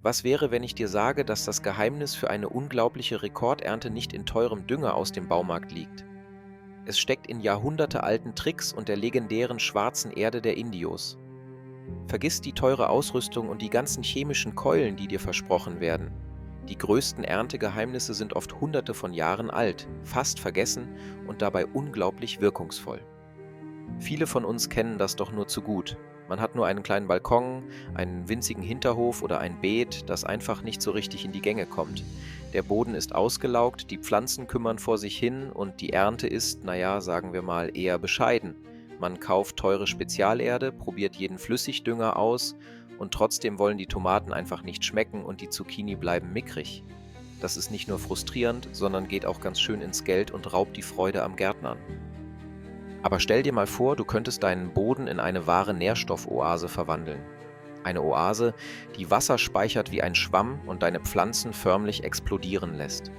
Was wäre, wenn ich dir sage, dass das Geheimnis für eine unglaubliche Rekordernte nicht in teurem Dünger aus dem Baumarkt liegt? Es steckt in jahrhundertealten Tricks und der legendären schwarzen Erde der Indios. Vergiss die teure Ausrüstung und die ganzen chemischen Keulen, die dir versprochen werden. Die größten Erntegeheimnisse sind oft hunderte von Jahren alt, fast vergessen und dabei unglaublich wirkungsvoll. Viele von uns kennen das doch nur zu gut. Man hat nur einen kleinen Balkon, einen winzigen Hinterhof oder ein Beet, das einfach nicht so richtig in die Gänge kommt. Der Boden ist ausgelaugt, die Pflanzen kümmern vor sich hin und die Ernte ist, naja, sagen wir mal, eher bescheiden. Man kauft teure Spezialerde, probiert jeden Flüssigdünger aus und trotzdem wollen die Tomaten einfach nicht schmecken und die Zucchini bleiben mickrig. Das ist nicht nur frustrierend, sondern geht auch ganz schön ins Geld und raubt die Freude am Gärtnern. Aber stell dir mal vor, du könntest deinen Boden in eine wahre Nährstoffoase verwandeln. Eine Oase, die Wasser speichert wie ein Schwamm und deine Pflanzen förmlich explodieren lässt.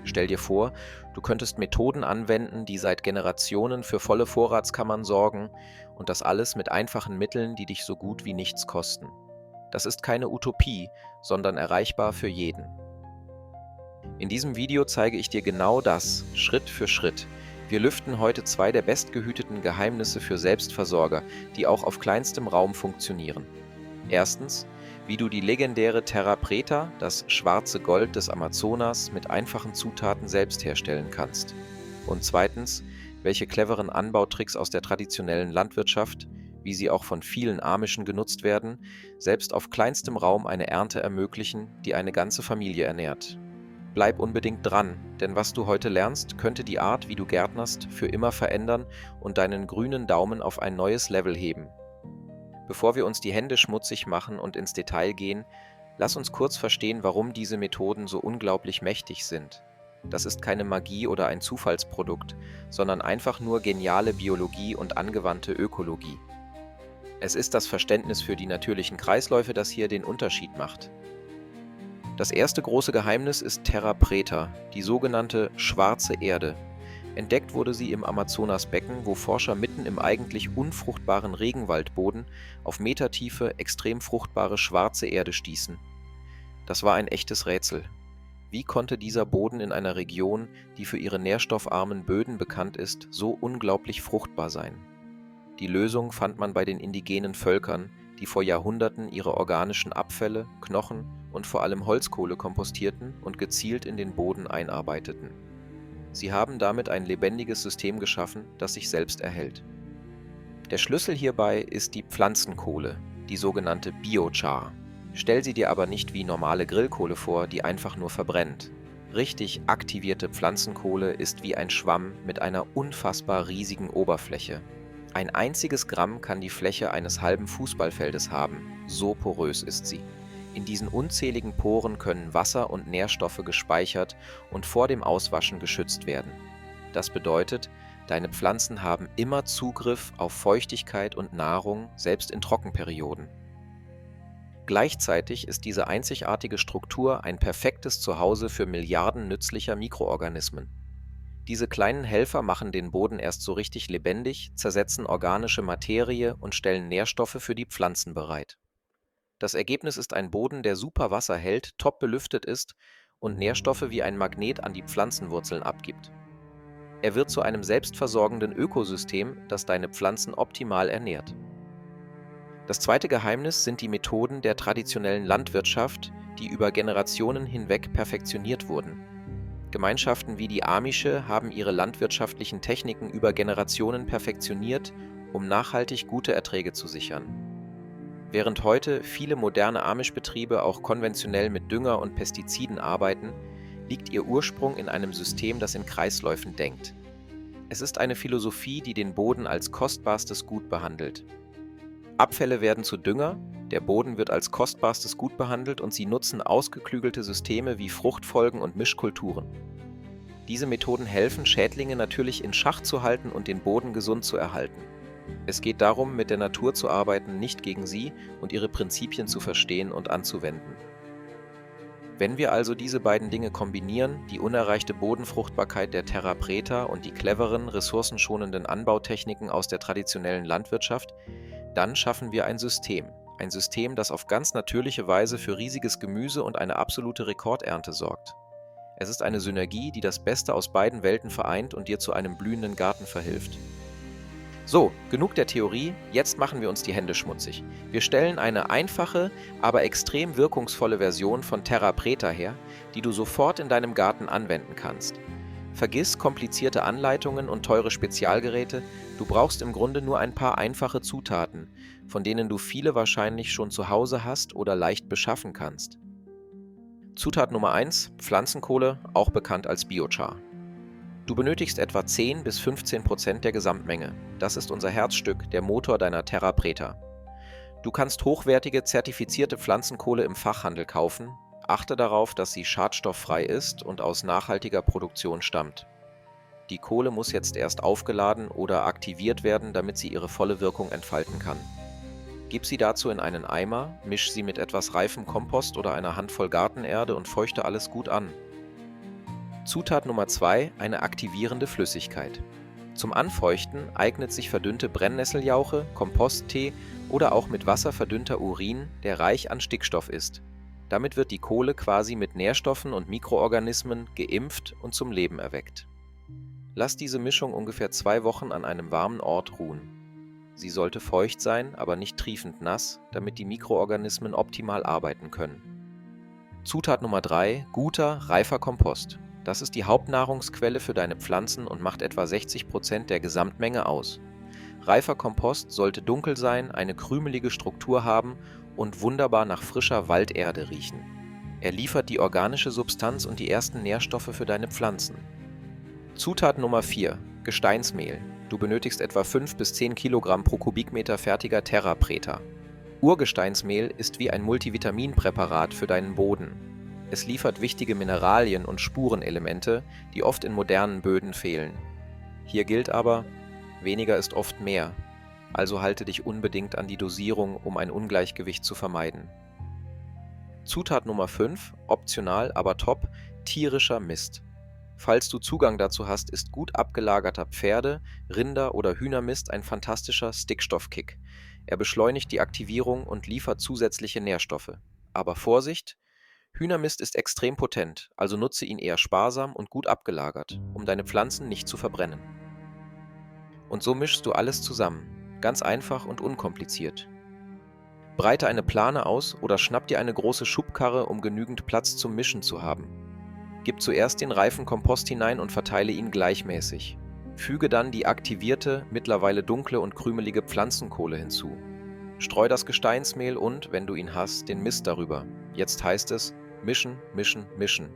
Stell dir vor, du könntest Methoden anwenden, die seit Generationen für volle Vorratskammern sorgen und das alles mit einfachen Mitteln, die dich so gut wie nichts kosten. Das ist keine Utopie, sondern erreichbar für jeden. In diesem Video zeige ich dir genau das, Schritt für Schritt. Wir lüften heute zwei der bestgehüteten Geheimnisse für Selbstversorger, die auch auf kleinstem Raum funktionieren. Erstens, wie du die legendäre Terra Preta, das schwarze Gold des Amazonas, mit einfachen Zutaten selbst herstellen kannst. Und zweitens, welche cleveren Anbautricks aus der traditionellen Landwirtschaft, wie sie auch von vielen Amischen genutzt werden, selbst auf kleinstem Raum eine Ernte ermöglichen, die eine ganze Familie ernährt. Bleib unbedingt dran, denn was du heute lernst, könnte die Art, wie du gärtnerst, für immer verändern und deinen grünen Daumen auf ein neues Level heben. Bevor wir uns die Hände schmutzig machen und ins Detail gehen, lass uns kurz verstehen, warum diese Methoden so unglaublich mächtig sind. Das ist keine Magie oder ein Zufallsprodukt, sondern einfach nur geniale Biologie und angewandte Ökologie. Es ist das Verständnis für die natürlichen Kreisläufe, das hier den Unterschied macht. Das erste große Geheimnis ist Terra Preta, die sogenannte schwarze Erde. Entdeckt wurde sie im Amazonasbecken, wo Forscher mitten im eigentlich unfruchtbaren Regenwaldboden auf Metertiefe extrem fruchtbare schwarze Erde stießen. Das war ein echtes Rätsel. Wie konnte dieser Boden in einer Region, die für ihre nährstoffarmen Böden bekannt ist, so unglaublich fruchtbar sein? Die Lösung fand man bei den indigenen Völkern, die vor Jahrhunderten ihre organischen Abfälle, Knochen und vor allem Holzkohle kompostierten und gezielt in den Boden einarbeiteten. Sie haben damit ein lebendiges System geschaffen, das sich selbst erhält. Der Schlüssel hierbei ist die Pflanzenkohle, die sogenannte Biochar. Stell sie dir aber nicht wie normale Grillkohle vor, die einfach nur verbrennt. Richtig aktivierte Pflanzenkohle ist wie ein Schwamm mit einer unfassbar riesigen Oberfläche. Ein einziges Gramm kann die Fläche eines halben Fußballfeldes haben, so porös ist sie. In diesen unzähligen Poren können Wasser und Nährstoffe gespeichert und vor dem Auswaschen geschützt werden. Das bedeutet, deine Pflanzen haben immer Zugriff auf Feuchtigkeit und Nahrung, selbst in Trockenperioden. Gleichzeitig ist diese einzigartige Struktur ein perfektes Zuhause für Milliarden nützlicher Mikroorganismen. Diese kleinen Helfer machen den Boden erst so richtig lebendig, zersetzen organische Materie und stellen Nährstoffe für die Pflanzen bereit. Das Ergebnis ist ein Boden, der super Wasser hält, top belüftet ist und Nährstoffe wie ein Magnet an die Pflanzenwurzeln abgibt. Er wird zu einem selbstversorgenden Ökosystem, das deine Pflanzen optimal ernährt. Das zweite Geheimnis sind die Methoden der traditionellen Landwirtschaft, die über Generationen hinweg perfektioniert wurden. Gemeinschaften wie die Amische haben ihre landwirtschaftlichen Techniken über Generationen perfektioniert, um nachhaltig gute Erträge zu sichern. Während heute viele moderne Amish-Betriebe auch konventionell mit Dünger und Pestiziden arbeiten, liegt ihr Ursprung in einem System, das in Kreisläufen denkt. Es ist eine Philosophie, die den Boden als kostbarstes Gut behandelt. Abfälle werden zu Dünger, der Boden wird als kostbarstes Gut behandelt und sie nutzen ausgeklügelte Systeme wie Fruchtfolgen und Mischkulturen. Diese Methoden helfen, Schädlinge natürlich in Schach zu halten und den Boden gesund zu erhalten. Es geht darum, mit der Natur zu arbeiten, nicht gegen sie und ihre Prinzipien zu verstehen und anzuwenden. Wenn wir also diese beiden Dinge kombinieren, die unerreichte Bodenfruchtbarkeit der Terra Preta und die cleveren, ressourcenschonenden Anbautechniken aus der traditionellen Landwirtschaft, dann schaffen wir ein System, ein System, das auf ganz natürliche Weise für riesiges Gemüse und eine absolute Rekordernte sorgt. Es ist eine Synergie, die das Beste aus beiden Welten vereint und dir zu einem blühenden Garten verhilft. So, genug der Theorie, jetzt machen wir uns die Hände schmutzig. Wir stellen eine einfache, aber extrem wirkungsvolle Version von Terra Preta her, die du sofort in deinem Garten anwenden kannst. Vergiss komplizierte Anleitungen und teure Spezialgeräte, du brauchst im Grunde nur ein paar einfache Zutaten, von denen du viele wahrscheinlich schon zu Hause hast oder leicht beschaffen kannst. Zutat Nummer 1: Pflanzenkohle, auch bekannt als Biochar. Du benötigst etwa 10 bis 15% der Gesamtmenge. Das ist unser Herzstück, der Motor deiner Terra Preta. Du kannst hochwertige, zertifizierte Pflanzenkohle im Fachhandel kaufen. Achte darauf, dass sie schadstofffrei ist und aus nachhaltiger Produktion stammt. Die Kohle muss jetzt erst aufgeladen oder aktiviert werden, damit sie ihre volle Wirkung entfalten kann. Gib sie dazu in einen Eimer, misch sie mit etwas reifem Kompost oder einer Handvoll Gartenerde und feuchte alles gut an. Zutat Nummer 2: eine aktivierende Flüssigkeit. Zum Anfeuchten eignet sich verdünnte Brennnesseljauche, Komposttee oder auch mit Wasser verdünnter Urin, der reich an Stickstoff ist. Damit wird die Kohle quasi mit Nährstoffen und Mikroorganismen geimpft und zum Leben erweckt. Lass diese Mischung ungefähr 2 Wochen an einem warmen Ort ruhen. Sie sollte feucht sein, aber nicht triefend nass, damit die Mikroorganismen optimal arbeiten können. Zutat Nummer 3: guter, reifer Kompost. Das ist die Hauptnahrungsquelle für deine Pflanzen und macht etwa 60% der Gesamtmenge aus. Reifer Kompost sollte dunkel sein, eine krümelige Struktur haben und wunderbar nach frischer Walderde riechen. Er liefert die organische Substanz und die ersten Nährstoffe für deine Pflanzen. Zutat Nummer 4: Gesteinsmehl. Du benötigst etwa 5 bis 10 Kilogramm pro Kubikmeter fertiger Terra Preta. Urgesteinsmehl ist wie ein Multivitaminpräparat für deinen Boden. Es liefert wichtige Mineralien und Spurenelemente, die oft in modernen Böden fehlen. Hier gilt aber, weniger ist oft mehr, also halte dich unbedingt an die Dosierung, um ein Ungleichgewicht zu vermeiden. Zutat Nummer 5, optional, aber top: tierischer Mist. Falls du Zugang dazu hast, ist gut abgelagerter Pferde-, Rinder- oder Hühnermist ein fantastischer Stickstoffkick. Er beschleunigt die Aktivierung und liefert zusätzliche Nährstoffe. Aber Vorsicht! Hühnermist ist extrem potent, also nutze ihn eher sparsam und gut abgelagert, um deine Pflanzen nicht zu verbrennen. Und so mischst du alles zusammen, ganz einfach und unkompliziert. Breite eine Plane aus oder schnapp dir eine große Schubkarre, um genügend Platz zum Mischen zu haben. Gib zuerst den reifen Kompost hinein und verteile ihn gleichmäßig. Füge dann die aktivierte, mittlerweile dunkle und krümelige Pflanzenkohle hinzu. Streu das Gesteinsmehl und, wenn du ihn hast, den Mist darüber. Jetzt heißt es: mischen, mischen, mischen.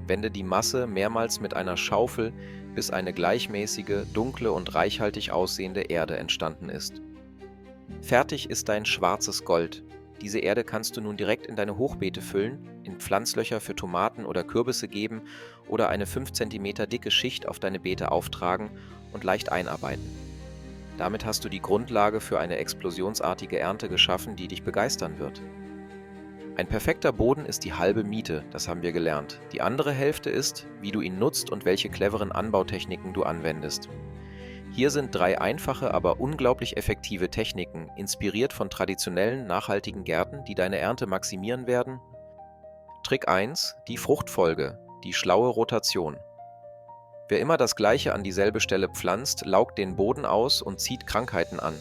Wende die Masse mehrmals mit einer Schaufel, bis eine gleichmäßige, dunkle und reichhaltig aussehende Erde entstanden ist. Fertig ist dein schwarzes Gold. Diese Erde kannst du nun direkt in deine Hochbeete füllen, in Pflanzlöcher für Tomaten oder Kürbisse geben oder eine 5 cm dicke Schicht auf deine Beete auftragen und leicht einarbeiten. Damit hast du die Grundlage für eine explosionsartige Ernte geschaffen, die dich begeistern wird. Ein perfekter Boden ist die halbe Miete, das haben wir gelernt. Die andere Hälfte ist, wie du ihn nutzt und welche cleveren Anbautechniken du anwendest. Hier sind 3 einfache, aber unglaublich effektive Techniken, inspiriert von traditionellen, nachhaltigen Gärten, die deine Ernte maximieren werden. Trick 1: die Fruchtfolge, die schlaue Rotation. Wer immer das Gleiche an dieselbe Stelle pflanzt, laugt den Boden aus und zieht Krankheiten an.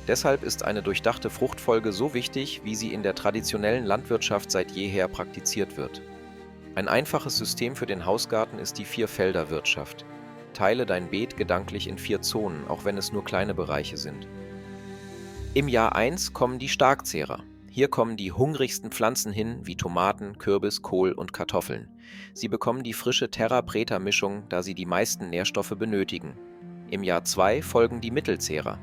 Deshalb ist eine durchdachte Fruchtfolge so wichtig, wie sie in der traditionellen Landwirtschaft seit jeher praktiziert wird. Ein einfaches System für den Hausgarten ist die 4-Felder-Wirtschaft. Teile dein Beet gedanklich in 4 Zonen, auch wenn es nur kleine Bereiche sind. Im Jahr 1 kommen die Starkzehrer. Hier kommen die hungrigsten Pflanzen hin, wie Tomaten, Kürbis, Kohl und Kartoffeln. Sie bekommen die frische Terra-Preta-Mischung, da sie die meisten Nährstoffe benötigen. Im Jahr 2 folgen die Mittelzehrer.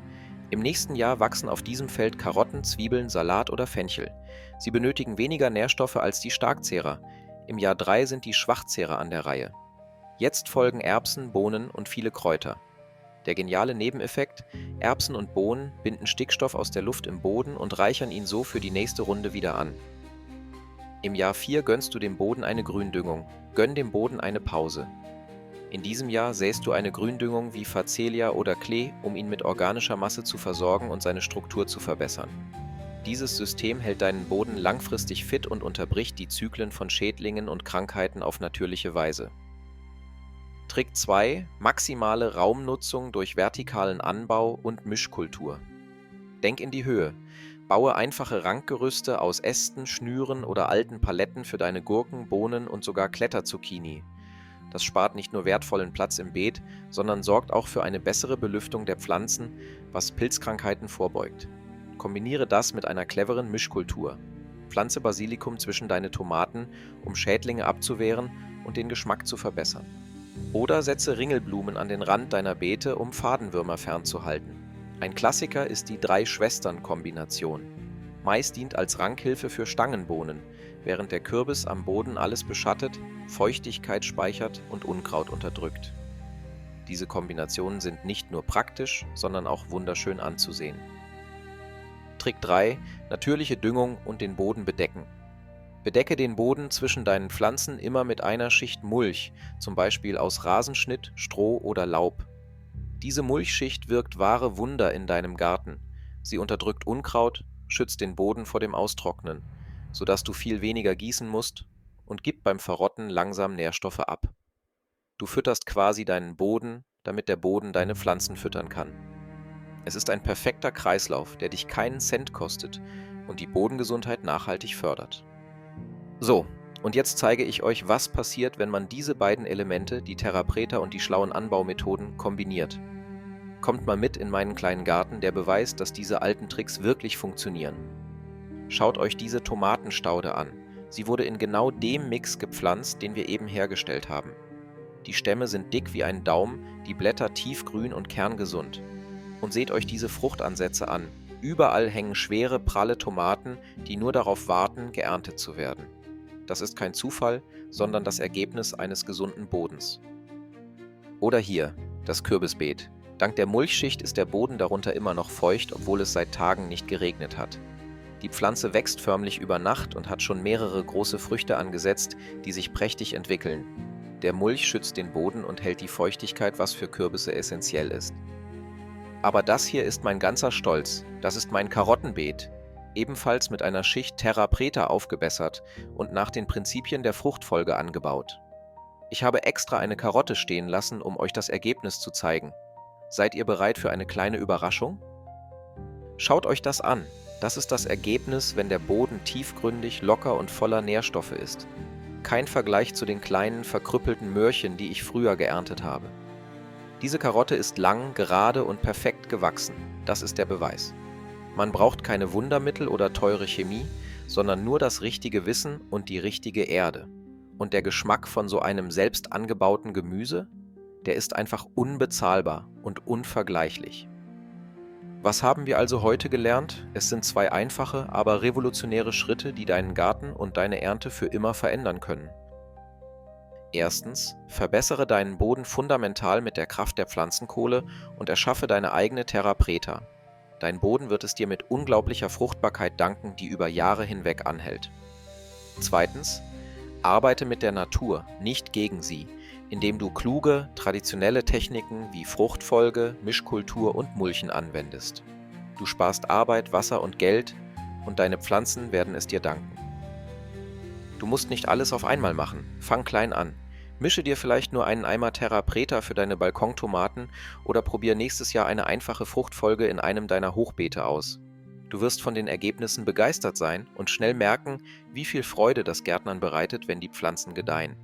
Im nächsten Jahr wachsen auf diesem Feld Karotten, Zwiebeln, Salat oder Fenchel. Sie benötigen weniger Nährstoffe als die Starkzehrer. Im Jahr 3 sind die Schwachzehrer an der Reihe. Jetzt folgen Erbsen, Bohnen und viele Kräuter. Der geniale Nebeneffekt: Erbsen und Bohnen binden Stickstoff aus der Luft im Boden und reichern ihn so für die nächste Runde wieder an. Im Jahr 4 gönnst du dem Boden eine Gründüngung. Gönn dem Boden eine Pause. In diesem Jahr säst du eine Gründüngung wie Phacelia oder Klee, um ihn mit organischer Masse zu versorgen und seine Struktur zu verbessern. Dieses System hält deinen Boden langfristig fit und unterbricht die Zyklen von Schädlingen und Krankheiten auf natürliche Weise. Trick 2: maximale Raumnutzung durch vertikalen Anbau und Mischkultur. Denk in die Höhe. Baue einfache Rankgerüste aus Ästen, Schnüren oder alten Paletten für deine Gurken, Bohnen und sogar Kletterzucchini. Das spart nicht nur wertvollen Platz im Beet, sondern sorgt auch für eine bessere Belüftung der Pflanzen, was Pilzkrankheiten vorbeugt. Kombiniere das mit einer cleveren Mischkultur. Pflanze Basilikum zwischen deine Tomaten, um Schädlinge abzuwehren und den Geschmack zu verbessern. Oder setze Ringelblumen an den Rand deiner Beete, um Fadenwürmer fernzuhalten. Ein Klassiker ist die Drei-Schwestern-Kombination. Mais dient als Rankhilfe für Stangenbohnen, während der Kürbis am Boden alles beschattet, Feuchtigkeit speichert und Unkraut unterdrückt. Diese Kombinationen sind nicht nur praktisch, sondern auch wunderschön anzusehen. Trick 3: natürliche Düngung und den Boden bedecken. Bedecke den Boden zwischen deinen Pflanzen immer mit einer Schicht Mulch, zum Beispiel aus Rasenschnitt, Stroh oder Laub. Diese Mulchschicht wirkt wahre Wunder in deinem Garten. Sie unterdrückt Unkraut, schützt den Boden vor dem Austrocknen, sodass du viel weniger gießen musst, und gibt beim Verrotten langsam Nährstoffe ab. Du fütterst quasi deinen Boden, damit der Boden deine Pflanzen füttern kann. Es ist ein perfekter Kreislauf, der dich keinen Cent kostet und die Bodengesundheit nachhaltig fördert. So, und jetzt zeige ich euch, was passiert, wenn man diese beiden Elemente, die Terra Preta und die schlauen Anbaumethoden, kombiniert. Kommt mal mit in meinen kleinen Garten, der beweist, dass diese alten Tricks wirklich funktionieren. Schaut euch diese Tomatenstaude an. Sie wurde in genau dem Mix gepflanzt, den wir eben hergestellt haben. Die Stämme sind dick wie ein Daumen, die Blätter tiefgrün und kerngesund. Und seht euch diese Fruchtansätze an. Überall hängen schwere, pralle Tomaten, die nur darauf warten, geerntet zu werden. Das ist kein Zufall, sondern das Ergebnis eines gesunden Bodens. Oder hier, das Kürbisbeet. Dank der Mulchschicht ist der Boden darunter immer noch feucht, obwohl es seit Tagen nicht geregnet hat. Die Pflanze wächst förmlich über Nacht und hat schon mehrere große Früchte angesetzt, die sich prächtig entwickeln. Der Mulch schützt den Boden und hält die Feuchtigkeit, was für Kürbisse essentiell ist. Aber das hier ist mein ganzer Stolz. Das ist mein Karottenbeet, ebenfalls mit einer Schicht Terra Preta aufgebessert und nach den Prinzipien der Fruchtfolge angebaut. Ich habe extra eine Karotte stehen lassen, um euch das Ergebnis zu zeigen. Seid ihr bereit für eine kleine Überraschung? Schaut euch das an. Das ist das Ergebnis, wenn der Boden tiefgründig, locker und voller Nährstoffe ist. Kein Vergleich zu den kleinen, verkrüppelten Möhrchen, die ich früher geerntet habe. Diese Karotte ist lang, gerade und perfekt gewachsen. Das ist der Beweis. Man braucht keine Wundermittel oder teure Chemie, sondern nur das richtige Wissen und die richtige Erde. Und der Geschmack von so einem selbst angebauten Gemüse, der ist einfach unbezahlbar und unvergleichlich. Was haben wir also heute gelernt? Es sind 2 einfache, aber revolutionäre Schritte, die deinen Garten und deine Ernte für immer verändern können. Erstens, verbessere deinen Boden fundamental mit der Kraft der Pflanzenkohle und erschaffe deine eigene Terra Preta. Dein Boden wird es dir mit unglaublicher Fruchtbarkeit danken, die über Jahre hinweg anhält. Zweitens, arbeite mit der Natur, nicht gegen sie, indem du kluge, traditionelle Techniken wie Fruchtfolge, Mischkultur und Mulchen anwendest. Du sparst Arbeit, Wasser und Geld und deine Pflanzen werden es dir danken. Du musst nicht alles auf einmal machen. Fang klein an. Mische dir vielleicht nur einen Eimer Terra Preta für deine Balkontomaten oder probier nächstes Jahr eine einfache Fruchtfolge in einem deiner Hochbeete aus. Du wirst von den Ergebnissen begeistert sein und schnell merken, wie viel Freude das Gärtnern bereitet, wenn die Pflanzen gedeihen.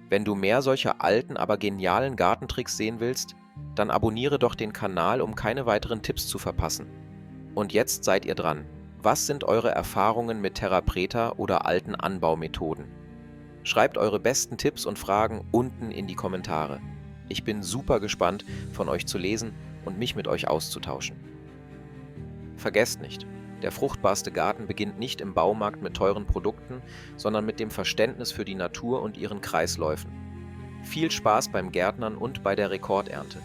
Wenn du mehr solcher alten, aber genialen Gartentricks sehen willst, dann abonniere doch den Kanal, um keine weiteren Tipps zu verpassen. Und jetzt seid ihr dran. Was sind eure Erfahrungen mit Terra Preta oder alten Anbaumethoden? Schreibt eure besten Tipps und Fragen unten in die Kommentare. Ich bin super gespannt, von euch zu lesen und mich mit euch auszutauschen. Vergesst nicht, der fruchtbarste Garten beginnt nicht im Baumarkt mit teuren Produkten, sondern mit dem Verständnis für die Natur und ihren Kreisläufen. Viel Spaß beim Gärtnern und bei der Rekordernte.